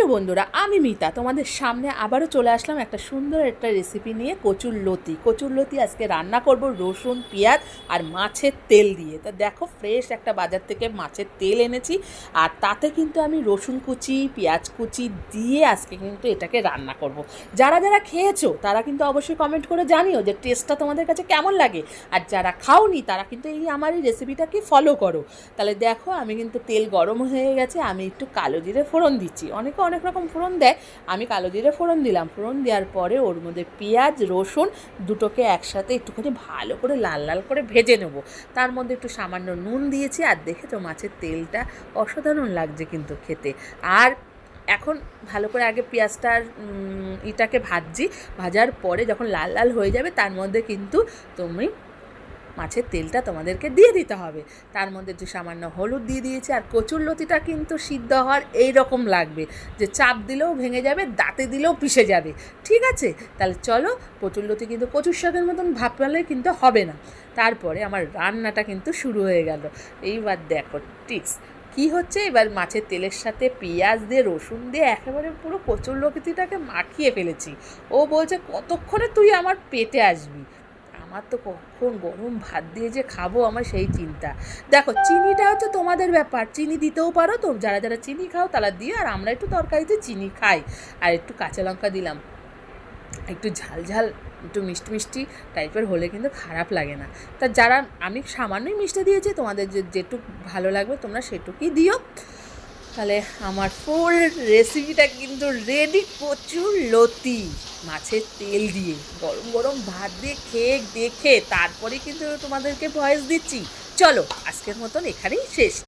Hello বন্ধুরা, আমি মিতা তোমাদের সামনে আবারও চলে আসলাম একটা সুন্দর একটা রেসিপি নিয়ে। কচুরলতি আজকে রান্না করব রসুন, পেঁয়াজ আর মাছের তেল দিয়ে। তা দেখো, ফ্রেশ একটা বাজার থেকে মাছের তেল এনেছি, আর তাতে কিন্তু আমি রসুন কুচি, পেঁয়াজ কুচি দিয়ে আজকে কিন্তু এটাকে রান্না করব। যারা যারা খেয়েছো তারা কিন্তু অবশ্যই কমেন্ট করে জানিও যে টেস্টটা তোমাদের কাছে কেমন লাগে, আর যারা খাওনি তারা কিন্তু আমার এই রেসিপিটাকে ফলো করো। তাহলে দেখো, আমি কিন্তু তেল গরম হয়ে গেছে, আমি একটু কালো জিরে ফোড়ন দিচ্ছি। অনেকে অনেক রকম ফোড়ন দেয়, আমি কালো জিরে ফোড়ন দিলাম। ফোড়ন দেওয়ার পরে ওর মধ্যে পেঁয়াজ, রসুন দুটোকে একসাথে একটুখানি ভালো করে লাল লাল করে ভেজে নেব। তার মধ্যে একটু সামান্য নুন দিয়েছি, আর দেখেছো মাছের তেলটা অসাধারণ লাগছে কিন্তু খেতে। আর এখন ভালো করে আগে পেঁয়াজটার এটাকে ভাজার পরে যখন লাল লাল হয়ে যাবে, তার মধ্যে কিন্তু তুমি মাছের তেলটা তোমাদেরকে দিয়ে দিতে হবে। তার মধ্যে একটু সামান্য হলুদ দিয়ে দিয়েছি। আর কচুরলতিটা কিন্তু সিদ্ধ হওয়ার এই রকম লাগবে যে চাপ দিলেও ভেঙে যাবে, দাঁতে দিলেও পিষে যাবে, ঠিক আছে? তাহলে চলো, কচুরলতি কিন্তু কচুর শাকের মতন ভাবলে কিন্তু হবে না। তারপরে আমার রান্নাটা কিন্তু শুরু হয়ে গেল। এইবার দেখো টিক্স কী হচ্ছে। এবার মাছের তেলের সাথে পেঁয়াজ দিয়ে, রসুন দিয়ে একেবারে পুরো কচুরলতিটাকে মাখিয়ে ফেলেছি। ও বলছে, কতক্ষণে তুই আমার পেটে আসবি? আমার তো কখন গরম ভাত দিয়ে যে খাবো, আমার সেই চিন্তা। দেখো, চিনিটা হচ্ছে তোমাদের ব্যাপার, চিনি দিতেও পারো তো, যারা যারা চিনি খাও তারা দিও। আর আমরা একটু তরকারিতে চিনি খাই। আর একটু কাঁচা লঙ্কা দিলাম, একটু ঝাল ঝাল, একটু মিষ্টি মিষ্টি টাইপের হলে কিন্তু খারাপ লাগে না। তা যারা, আমি সামান্যই মিষ্টি দিয়েছি, তোমাদের যেটুক ভালো লাগবে তোমরা সেটুকুই দিও। তাহলে আমার ফুল রেসিপিটা কিন্তু রেডি। কচুরলতি মাছের তেল দিয়ে গরম গরম ভাত দিয়ে খেয়ে দেখে তারপরে কিন্তু তোমাদেরকে ভয়েস দিচ্ছি। চলো, আজকের মতন এখানেই শেষ।